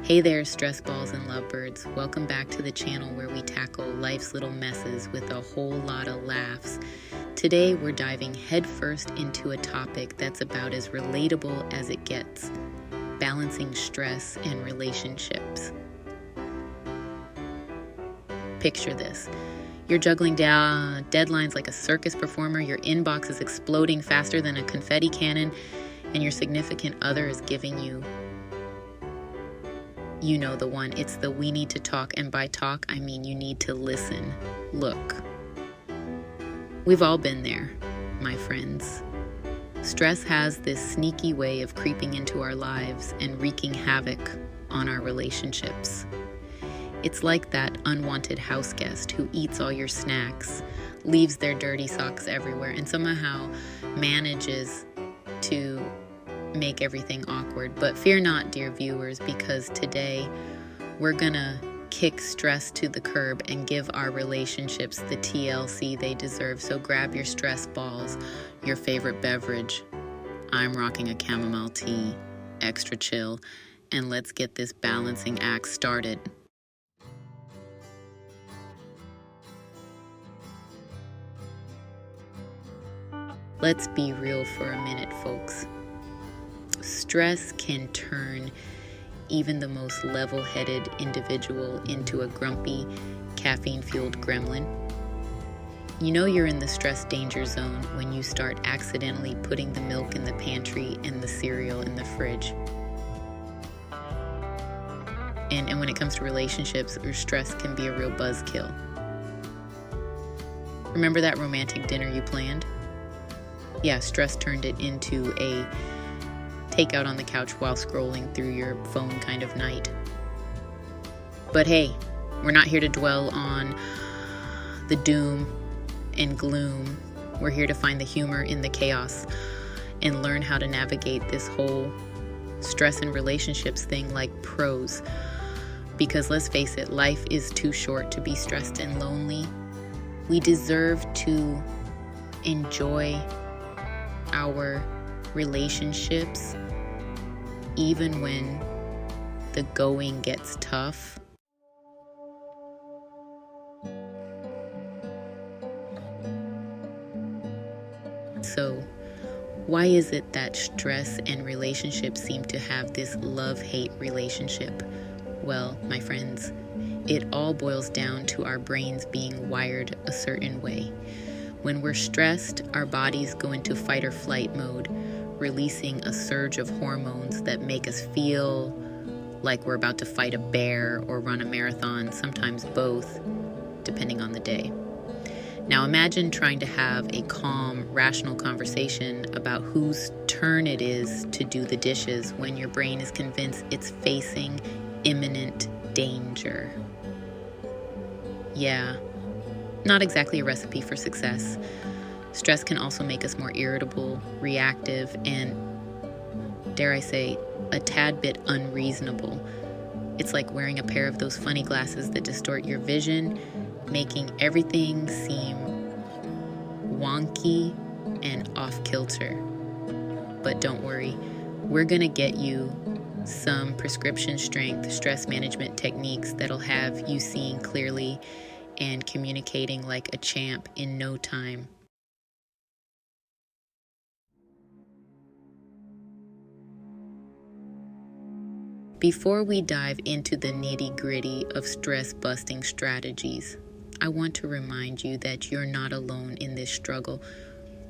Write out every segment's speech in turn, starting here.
Hey there, stress balls and lovebirds. Welcome back to the channel where we tackle life's little messes with a whole lot of laughs. Today, we're diving headfirst into a topic that's about as relatable as it gets: balancing stress and relationships. Picture this. You're juggling down deadlines like a circus performer, your inbox is exploding faster than a confetti cannon, and your significant other is giving you know the one. It's the we need to talk, and by talk, I mean you need to listen. Look. We've all been there, my friends. Stress has this sneaky way of creeping into our lives and wreaking havoc on our relationships. It's like that unwanted house guest who eats all your snacks, leaves their dirty socks everywhere, and somehow manages to make everything awkward. But fear not, dear viewers, because today we're gonna kick stress to the curb and give our relationships the TLC they deserve. So grab your stress balls, your favorite beverage. I'm rocking a chamomile tea, extra chill, and let's get this balancing act started. Let's be real for a minute, folks. Stress can turn even the most level-headed individual into a grumpy, caffeine-fueled gremlin. You know you're in the stress danger zone when you start accidentally putting the milk in the pantry and the cereal in the fridge. And when it comes to relationships, your stress can be a real buzzkill. Remember that romantic dinner you planned? Yeah, stress turned it into a takeout on the couch while scrolling through your phone kind of night. But hey, we're not here to dwell on the doom and gloom. We're here to find the humor in the chaos and learn how to navigate this whole stress and relationships thing like pros. Because let's face it, life is too short to be stressed and lonely. We deserve to enjoy our relationships even when the going gets tough. So, why is it that stress and relationships seem to have this love-hate relationship? Well, my friends, it all boils down to our brains being wired a certain way. When we're stressed, our bodies go into fight or flight mode, releasing a surge of hormones that make us feel like we're about to fight a bear or run a marathon, sometimes both, depending on the day. Now imagine trying to have a calm, rational conversation about whose turn it is to do the dishes when your brain is convinced it's facing imminent danger. Yeah, not exactly a recipe for success. Stress can also make us more irritable, reactive, and, dare I say, a tad bit unreasonable. It's like wearing a pair of those funny glasses that distort your vision, making everything seem wonky and off-kilter. But don't worry, we're gonna get you some prescription strength stress management techniques that'll have you seeing clearly and communicating like a champ in no time. Before we dive into the nitty-gritty of stress-busting strategies, I want to remind you that you're not alone in this struggle.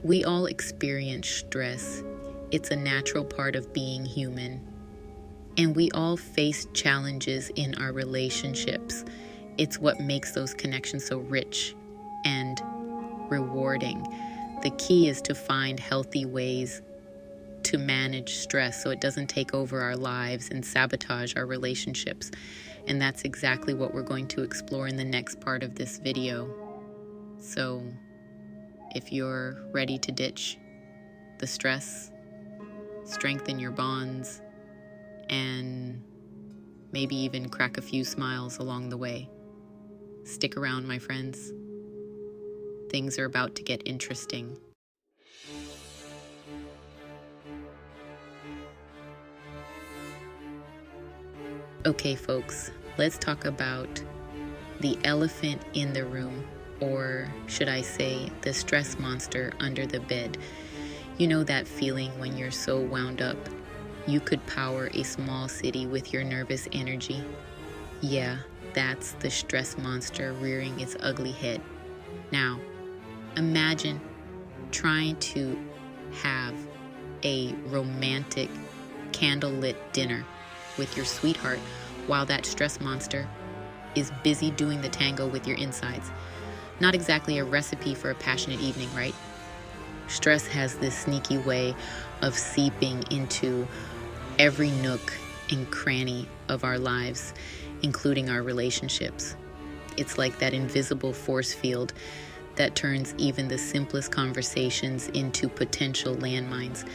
We all experience stress. It's a natural part of being human. And we all face challenges in our relationships. It's what makes those connections so rich and rewarding. The key is to find healthy ways to manage stress so it doesn't take over our lives and sabotage our relationships. And that's exactly what we're going to explore in the next part of this video. So if you're ready to ditch the stress, strengthen your bonds, and maybe even crack a few smiles along the way, stick around, my friends. Things are about to get interesting. Okay, folks, let's talk about the elephant in the room, or should I say, the stress monster under the bed. You know that feeling when you're so wound up, you could power a small city with your nervous energy? Yeah, that's the stress monster rearing its ugly head. Now, imagine trying to have a romantic candlelit dinner with your sweetheart while that stress monster is busy doing the tango with your insides. Not exactly a recipe for a passionate evening, right? Stress has this sneaky way of seeping into every nook and cranny of our lives, including our relationships. It's like that invisible force field that turns even the simplest conversations into potential landmines.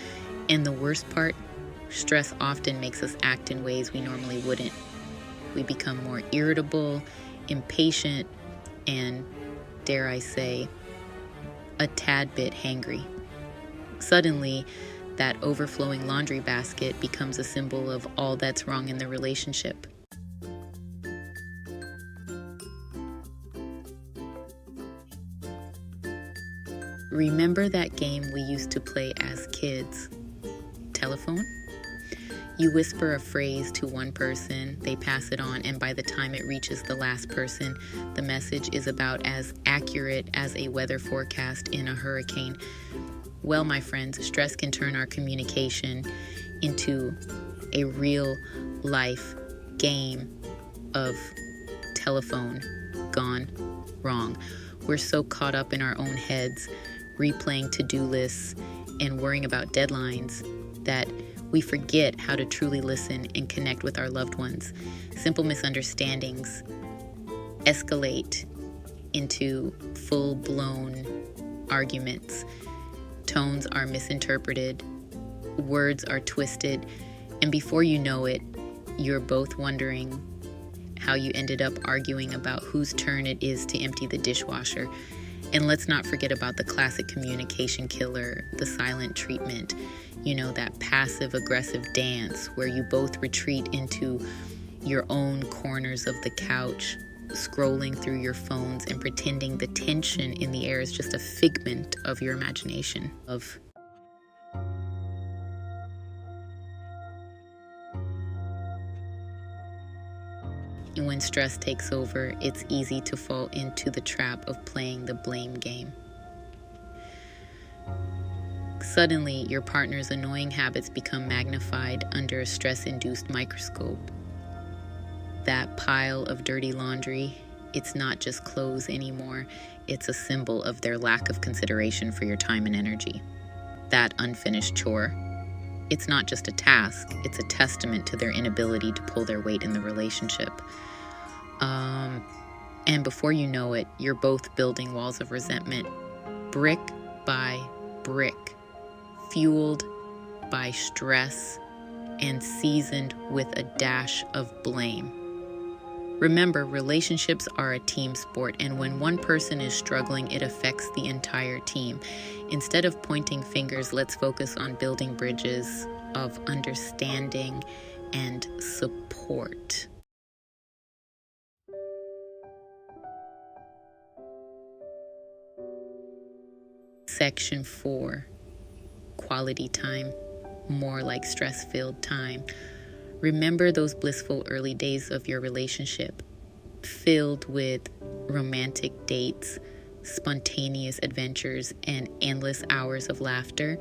And the worst part, stress often makes us act in ways we normally wouldn't. We become more irritable, impatient, and, dare I say, a tad bit hangry. Suddenly, that overflowing laundry basket becomes a symbol of all that's wrong in the relationship. Remember that game we used to play as kids? Telephone? You whisper a phrase to one person, they pass it on, and by the time it reaches the last person, the message is about as accurate as a weather forecast in a hurricane. Well, my friends, stress can turn our communication into a real life game of telephone gone wrong. We're so caught up in our own heads, replaying to-do lists and worrying about deadlines, that we forget how to truly listen and connect with our loved ones. Simple misunderstandings escalate into full-blown arguments. Tones are misinterpreted, words are twisted, and before you know it, you're both wondering how you ended up arguing about whose turn it is to empty the dishwasher. And let's not forget about the classic communication killer, the silent treatment. You know, that passive-aggressive dance where you both retreat into your own corners of the couch, scrolling through your phones and pretending the tension in the air is just a figment of your imagination. And when stress takes over, it's easy to fall into the trap of playing the blame game. Suddenly, your partner's annoying habits become magnified under a stress-induced microscope. That pile of dirty laundry, it's not just clothes anymore, it's a symbol of their lack of consideration for your time and energy. That unfinished chore, it's not just a task, it's a testament to their inability to pull their weight in the relationship. And before you know it, you're both building walls of resentment, brick by brick, fueled by stress and seasoned with a dash of blame. Remember, relationships are a team sport, and when one person is struggling, it affects the entire team. Instead of pointing fingers, let's focus on building bridges of understanding and support. Section 4, quality time, more like stress-filled time. Remember those blissful early days of your relationship, filled with romantic dates, spontaneous adventures, and endless hours of laughter?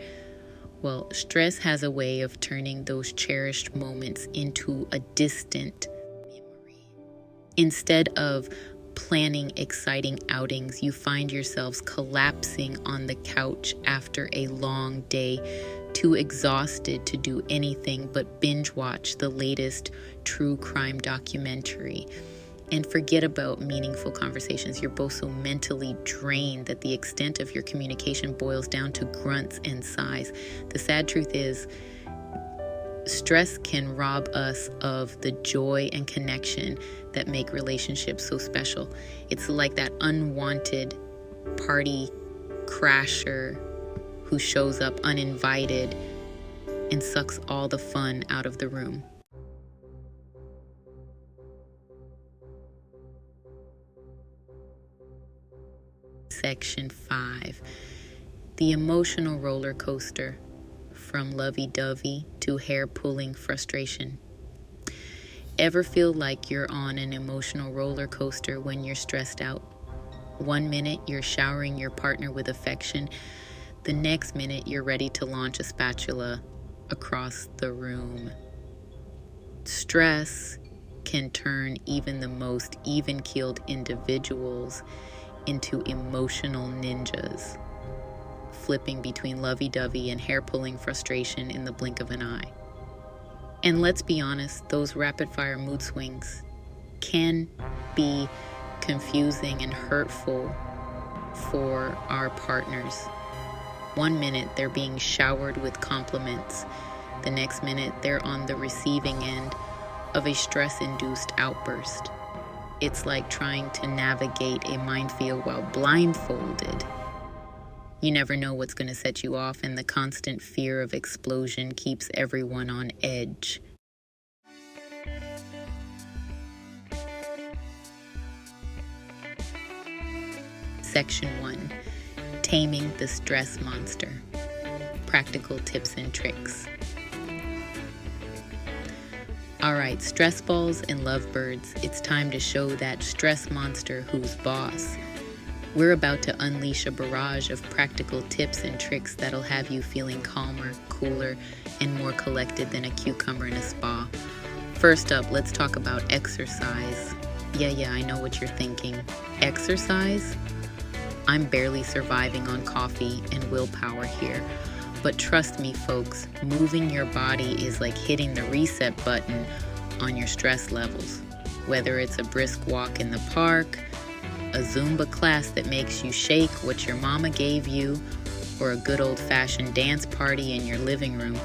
Well, stress has a way of turning those cherished moments into a distant memory. Instead of planning exciting outings, you find yourselves collapsing on the couch after a long day, too exhausted to do anything but binge watch the latest true crime documentary. And forget about meaningful conversations. You're both so mentally drained that the extent of your communication boils down to grunts and sighs. The sad truth is, stress can rob us of the joy and connection that make relationships so special. It's like that unwanted party crasher who shows up uninvited and sucks all the fun out of the room. Section 5. The emotional roller coaster, from lovey-dovey to hair-pulling frustration. Ever feel like you're on an emotional roller coaster when you're stressed out? One minute you're showering your partner with affection, the next minute you're ready to launch a spatula across the room. Stress can turn even the most even-keeled individuals into emotional ninjas, flipping between lovey-dovey and hair-pulling frustration in the blink of an eye. And let's be honest, those rapid-fire mood swings can be confusing and hurtful for our partners. One minute they're being showered with compliments. The next minute they're on the receiving end of a stress-induced outburst. It's like trying to navigate a minefield while blindfolded. You never know what's going to set you off, and the constant fear of explosion keeps everyone on edge. Section 1. Taming the Stress Monster. Practical tips and tricks. Alright, stress balls and lovebirds, it's time to show that stress monster who's boss. We're about to unleash a barrage of practical tips and tricks that'll have you feeling calmer, cooler, and more collected than a cucumber in a spa. First up, let's talk about exercise. Yeah, I know what you're thinking. Exercise? I'm barely surviving on coffee and willpower here. But trust me, folks, moving your body is like hitting the reset button on your stress levels. Whether it's a brisk walk in the park, a Zumba class that makes you shake what your mama gave you, or a good old-fashioned dance party in your living room,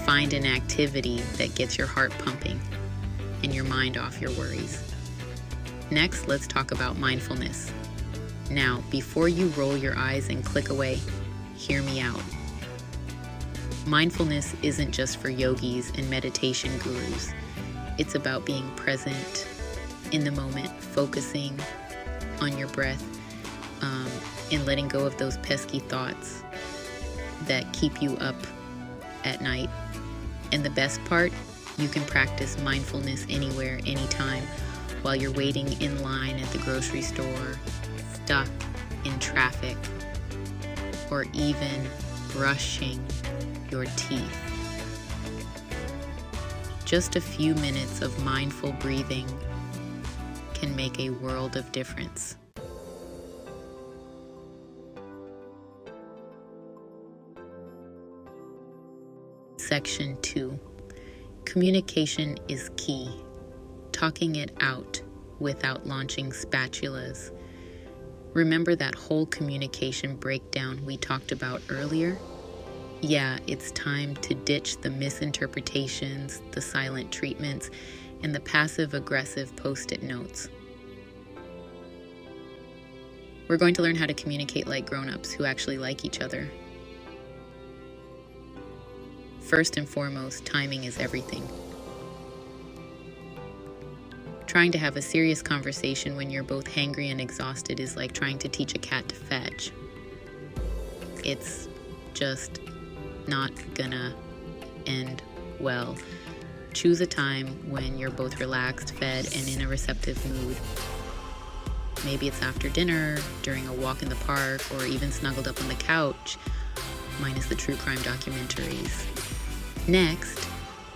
find an activity that gets your heart pumping and your mind off your worries. Next, let's talk about mindfulness. Now, before you roll your eyes and click away, hear me out. Mindfulness isn't just for yogis and meditation gurus. It's about being present in the moment, focusing on your breath, and letting go of those pesky thoughts that keep you up at night. And the best part, you can practice mindfulness anywhere, anytime, while you're waiting in line at the grocery store, stuck in traffic, or even brushing your teeth. Just a few minutes of mindful breathing can make a world of difference. Section 2. Communication is key. Talking it out without launching spatulas. Remember that whole communication breakdown we talked about earlier? Yeah, it's time to ditch the misinterpretations, the silent treatments, and the passive-aggressive post-it notes. We're going to learn how to communicate like grown-ups who actually like each other. First and foremost, timing is everything. Trying to have a serious conversation when you're both hangry and exhausted is like trying to teach a cat to fetch. It's just not gonna end well. Choose a time when you're both relaxed, fed, and in a receptive mood. Maybe it's after dinner, during a walk in the park, or even snuggled up on the couch, minus the true crime documentaries. Next,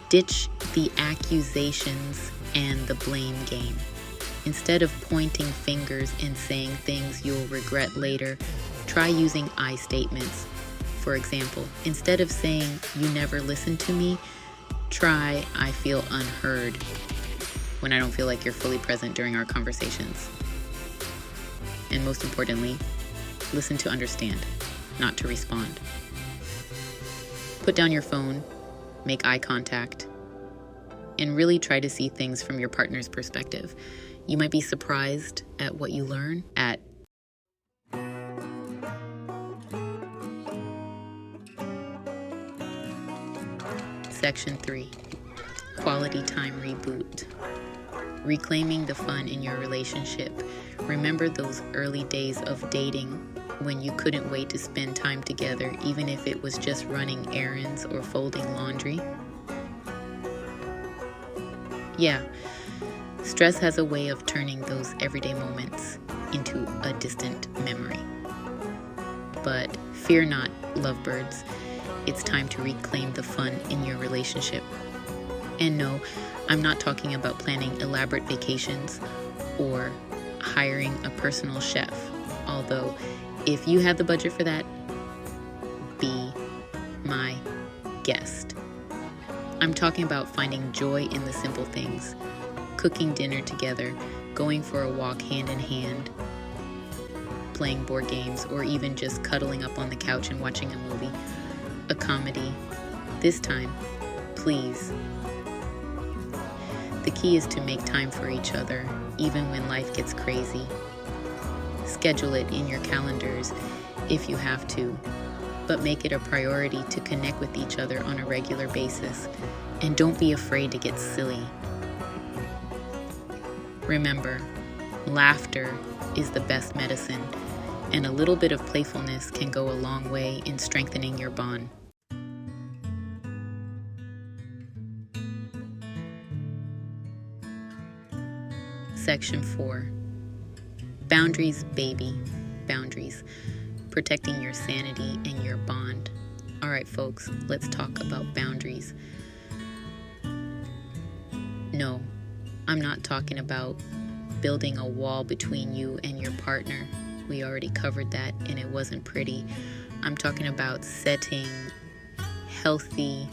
ditch the accusations and the blame game. Instead of pointing fingers and saying things you'll regret later, try using I statements. For example, instead of saying, "You never listened to me," try, "I feel unheard," when I don't feel like you're fully present during our conversations. And most importantly, listen to understand, not to respond. Put down your phone, make eye contact, and really try to see things from your partner's perspective. You might be surprised at what you learn at Section 3. Quality time reboot. Reclaiming the fun in your relationship. Remember those early days of dating when you couldn't wait to spend time together, even if it was just running errands or folding laundry? Yeah, stress has a way of turning those everyday moments into a distant memory. But fear not, lovebirds. It's time to reclaim the fun in your relationship. And no, I'm not talking about planning elaborate vacations or hiring a personal chef. Although, if you have the budget for that, be my guest. I'm talking about finding joy in the simple things. Cooking dinner together, going for a walk hand in hand, playing board games, or even just cuddling up on the couch and watching a movie, a comedy. This time, please. The key is to make time for each other, even when life gets crazy. Schedule it in your calendars if you have to, but make it a priority to connect with each other on a regular basis. And don't be afraid to get silly. Remember, laughter is the best medicine, and a little bit of playfulness can go a long way in strengthening your bond. Section 4. Boundaries, baby. Boundaries. Protecting your sanity and your bond. All right, folks, let's talk about boundaries. No, I'm not talking about building a wall between you and your partner. We already covered that and it wasn't pretty. I'm talking about setting healthy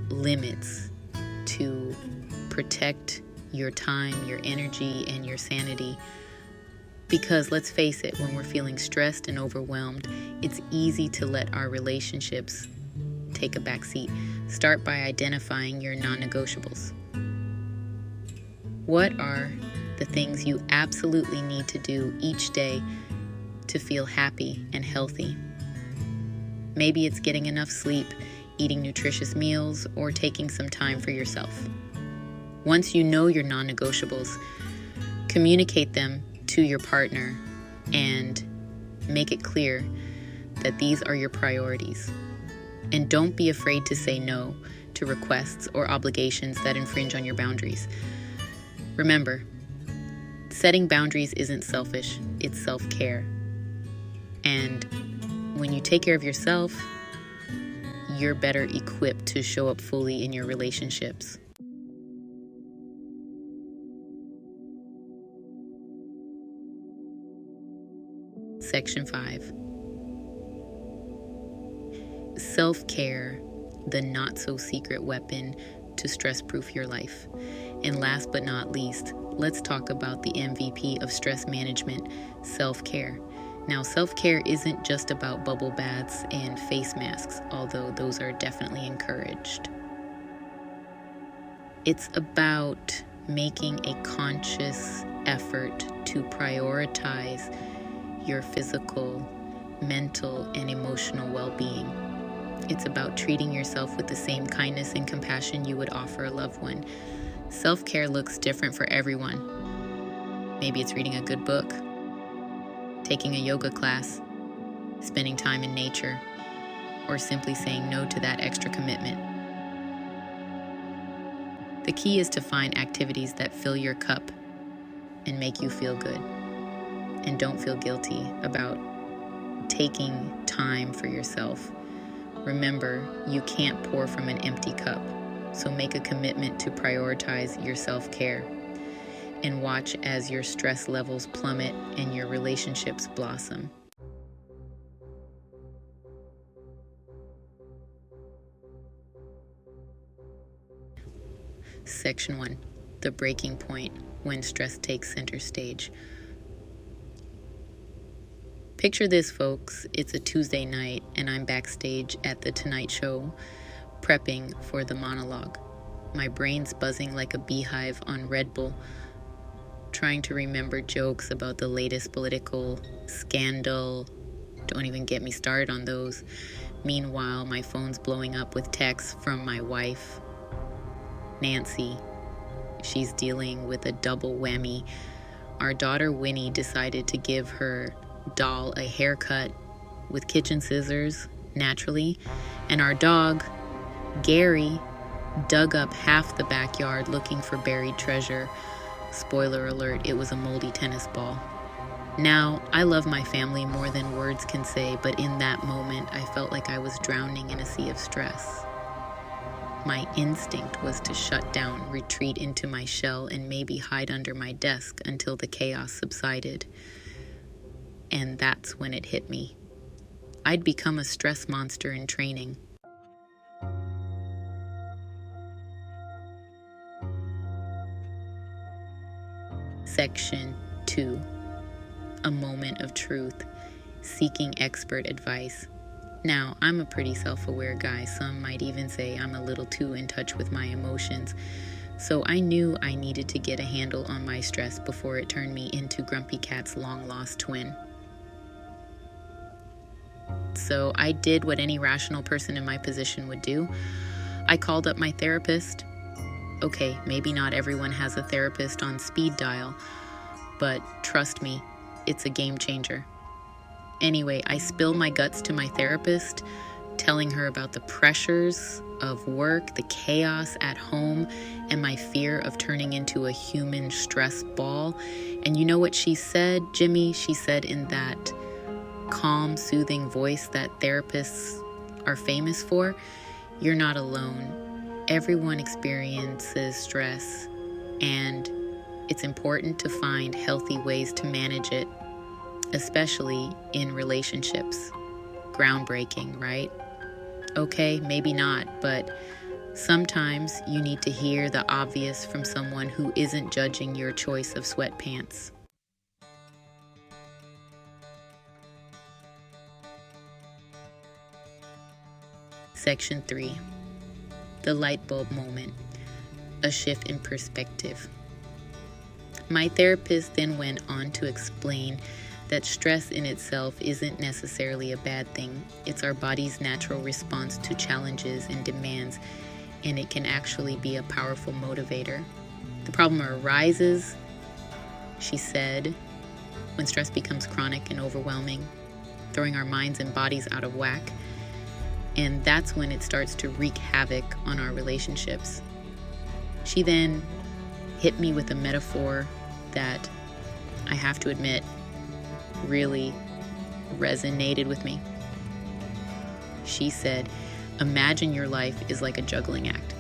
limits to protect your time, your energy, and your sanity. Because let's face it, when we're feeling stressed and overwhelmed, it's easy to let our relationships take a back seat. Start by identifying your non-negotiables. What are the things you absolutely need to do each day to feel happy and healthy? Maybe it's getting enough sleep, eating nutritious meals, or taking some time for yourself. Once you know your non-negotiables, communicate them to your partner and make it clear that these are your priorities. And don't be afraid to say no to requests or obligations that infringe on your boundaries. Remember, setting boundaries isn't selfish, it's self-care. And when you take care of yourself, you're better equipped to show up fully in your relationships. Section 5. Self-care, the not-so-secret weapon to stress-proof your life. And last but not least, let's talk about the MVP of stress management, self-care. Now, self-care isn't just about bubble baths and face masks, although those are definitely encouraged. It's about making a conscious effort to prioritize your physical, mental, and emotional well-being. It's about treating yourself with the same kindness and compassion you would offer a loved one. Self-care looks different for everyone. Maybe it's reading a good book, taking a yoga class, spending time in nature, or simply saying no to that extra commitment. The key is to find activities that fill your cup and make you feel good. And don't feel guilty about taking time for yourself. Remember, you can't pour from an empty cup, so make a commitment to prioritize your self-care and watch as your stress levels plummet and your relationships blossom. Section 1. The breaking point when stress takes center stage. Picture this, folks. It's a Tuesday night and I'm backstage at The Tonight Show prepping for the monologue. My brain's buzzing like a beehive on Red Bull, trying to remember jokes about the latest political scandal. Don't even get me started on those. Meanwhile, my phone's blowing up with texts from my wife, Nancy. She's dealing with a double whammy. Our daughter Winnie decided to give her doll a haircut with kitchen scissors, naturally, and our dog, Gary, dug up half the backyard looking for buried treasure. Spoiler alert, it was a moldy tennis ball. Now, I love my family more than words can say, but in that moment, I felt like I was drowning in a sea of stress. My instinct was to shut down, retreat into my shell, and maybe hide under my desk until the chaos subsided. And that's when it hit me. I'd become a stress monster in training. Section 2. A moment of truth, seeking expert advice. Now, I'm a pretty self-aware guy. Some might even say I'm a little too in touch with my emotions. So I knew I needed to get a handle on my stress before it turned me into Grumpy Cat's long-lost twin. So I did what any rational person in my position would do. I called up my therapist. Okay, maybe not everyone has a therapist on speed dial, but trust me, it's a game changer. Anyway, I spilled my guts to my therapist, telling her about the pressures of work, the chaos at home, and my fear of turning into a human stress ball. And you know what she said, Jimmy? She said in that calm, soothing voice that therapists are famous for, "You're not alone. Everyone experiences stress, and it's important to find healthy ways to manage it, especially in relationships." Groundbreaking, right? Okay, maybe not, but sometimes you need to hear the obvious from someone who isn't judging your choice of sweatpants. Section 3. The light bulb moment, a shift in perspective. My therapist then went on to explain that stress in itself isn't necessarily a bad thing. It's our body's natural response to challenges and demands, and it can actually be a powerful motivator. The problem arises, she said, when stress becomes chronic and overwhelming, throwing our minds and bodies out of whack. And that's when it starts to wreak havoc on our relationships. She then hit me with a metaphor that I have to admit really resonated with me. She said, imagine your life is like a juggling act.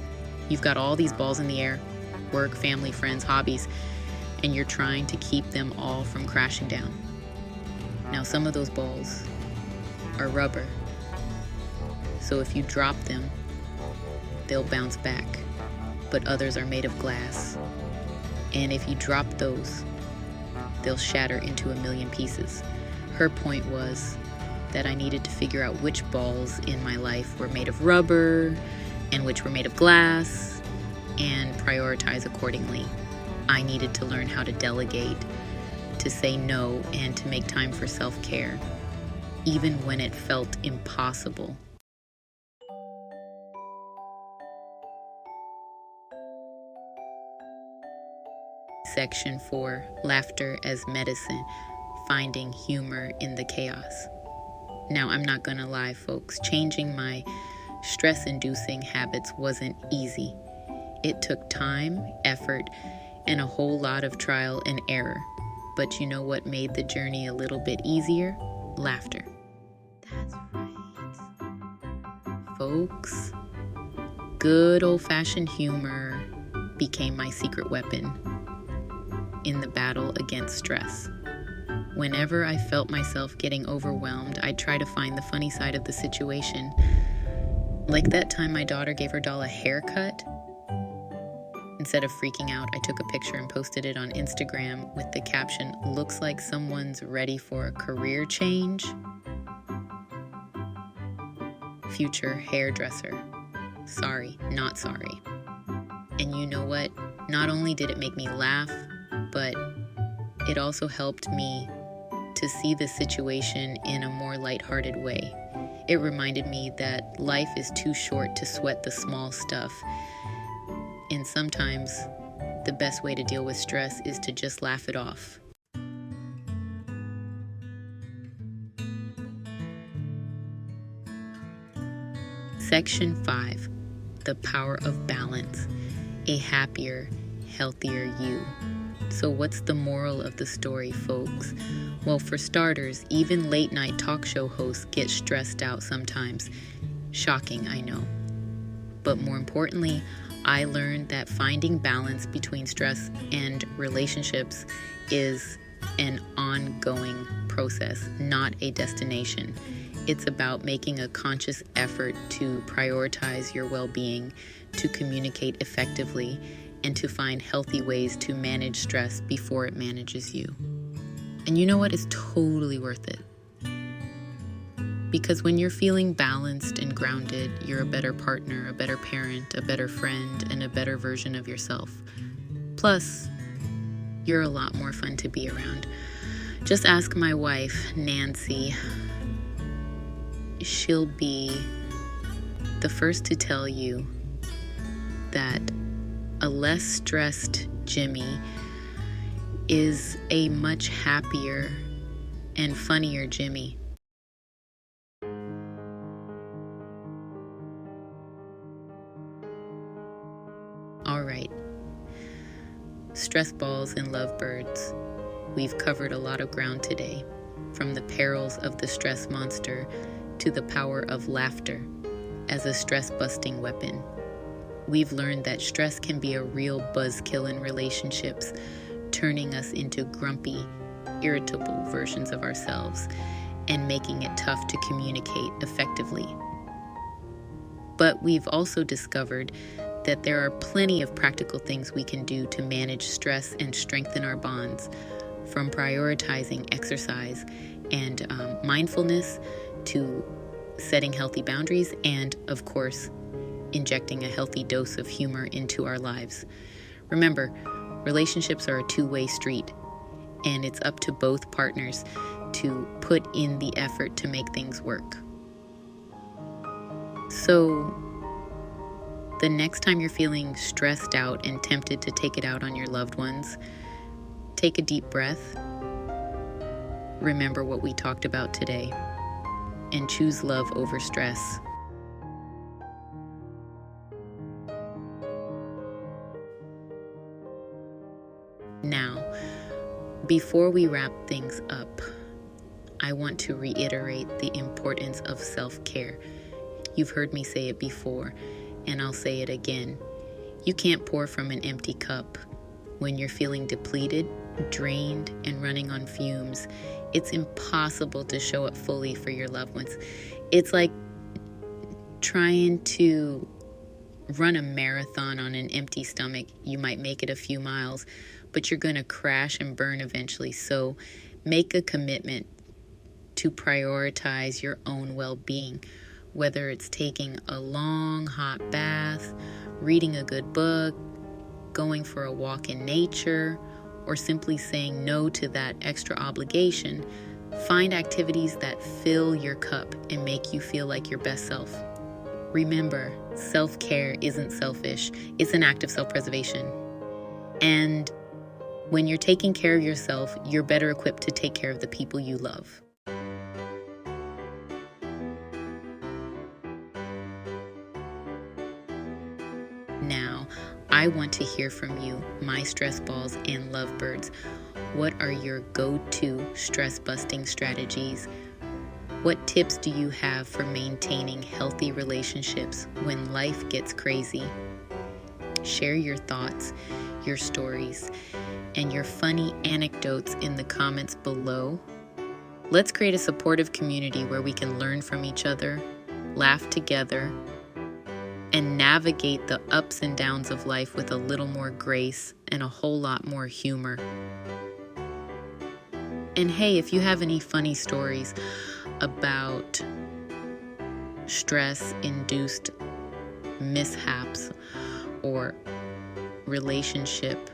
You've got all these balls in the air, work, family, friends, hobbies, and you're trying to keep them all from crashing down. Now, some of those balls are rubber, so if you drop them, they'll bounce back, but others are made of glass. And if you drop those, they'll shatter into a million pieces. Her point was that I needed to figure out which balls in my life were made of rubber and which were made of glass and prioritize accordingly. I needed to learn how to delegate, to say no, and to make time for self-care, even when it felt impossible. Section 4, laughter as medicine, finding humor in the chaos. Now, I'm not gonna lie, folks, changing my stress-inducing habits wasn't easy. It took time, effort, and a whole lot of trial and error. But you know what made the journey a little bit easier? Laughter. That's right. Folks, good old-fashioned humor became my secret weapon in the battle against stress. Whenever I felt myself getting overwhelmed, I'd try to find the funny side of the situation. Like that time my daughter gave her doll a haircut. Instead of freaking out, I took a picture and posted it on Instagram with the caption, "Looks like someone's ready for a career change. Future hairdresser. Sorry, not sorry." And you know what? Not only did it make me laugh, but it also helped me to see the situation in a more lighthearted way. It reminded me that life is too short to sweat the small stuff. And sometimes the best way to deal with stress is to just laugh it off. Section 5, the power of balance, a happier, healthier you. So what's the moral of the story, folks? Well, for starters, even late night talk show hosts get stressed out sometimes. Shocking, I know. But more importantly, I learned that finding balance between stress and relationships is an ongoing process, not a destination. It's about making a conscious effort to prioritize your well-being, to communicate effectively, and to find healthy ways to manage stress before it manages you. And you know what? It's totally worth it. Because when you're feeling balanced and grounded, you're a better partner, a better parent, a better friend, and a better version of yourself. Plus, you're a lot more fun to be around. Just ask my wife, Nancy. She'll be the first to tell you that a less stressed Jimmy is a much happier and funnier Jimmy. All right. Stress balls and lovebirds. We've covered a lot of ground today, from the perils of the stress monster to the power of laughter as a stress-busting weapon. We've learned that stress can be a real buzzkill in relationships, turning us into grumpy, irritable versions of ourselves and making it tough to communicate effectively. But we've also discovered that there are plenty of practical things we can do to manage stress and strengthen our bonds, from prioritizing exercise and mindfulness to setting healthy boundaries and, of course, injecting a healthy dose of humor into our lives. Remember, relationships are a two-way street, and it's up to both partners to put in the effort to make things work. So, the next time you're feeling stressed out and tempted to take it out on your loved ones, take a deep breath, remember what we talked about today, and choose love over stress. Now, before we wrap things up, I want to reiterate the importance of self-care. You've heard me say it before, and I'll say it again. You can't pour from an empty cup. When you're feeling depleted, drained, and running on fumes, it's impossible to show up fully for your loved ones. It's like trying to run a marathon on an empty stomach. You might make it a few miles, but you're going to crash and burn eventually. So make a commitment to prioritize your own well-being, whether it's taking a long hot bath, reading a good book, going for a walk in nature, or simply saying no to that extra obligation. Find activities that fill your cup and make you feel like your best self. Remember, self-care isn't selfish. It's an act of self-preservation. And when you're taking care of yourself, you're better equipped to take care of the people you love. Now, I want to hear from you, my stress balls and lovebirds. What are your go-to stress-busting strategies? What tips do you have for maintaining healthy relationships when life gets crazy? Share your thoughts, your stories, and your funny anecdotes in the comments below. Let's create a supportive community where we can learn from each other, laugh together, and navigate the ups and downs of life with a little more grace and a whole lot more humor. And hey, if you have any funny stories about stress-induced mishaps or relationship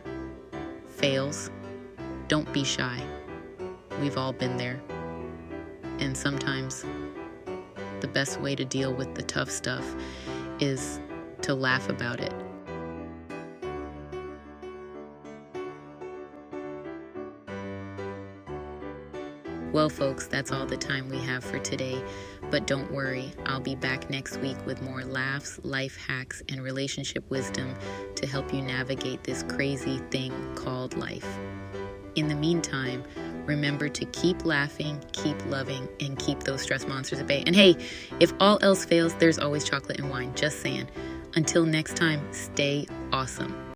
fails, don't be shy. We've all been there. And sometimes the best way to deal with the tough stuff is to laugh about it. Well, folks, that's all the time we have for today. But don't worry, I'll be back next week with more laughs, life hacks, and relationship wisdom to help you navigate this crazy thing called life. In the meantime, remember to keep laughing, keep loving, and keep those stress monsters at bay. And hey, if all else fails, there's always chocolate and wine. Just saying. Until next time, stay awesome.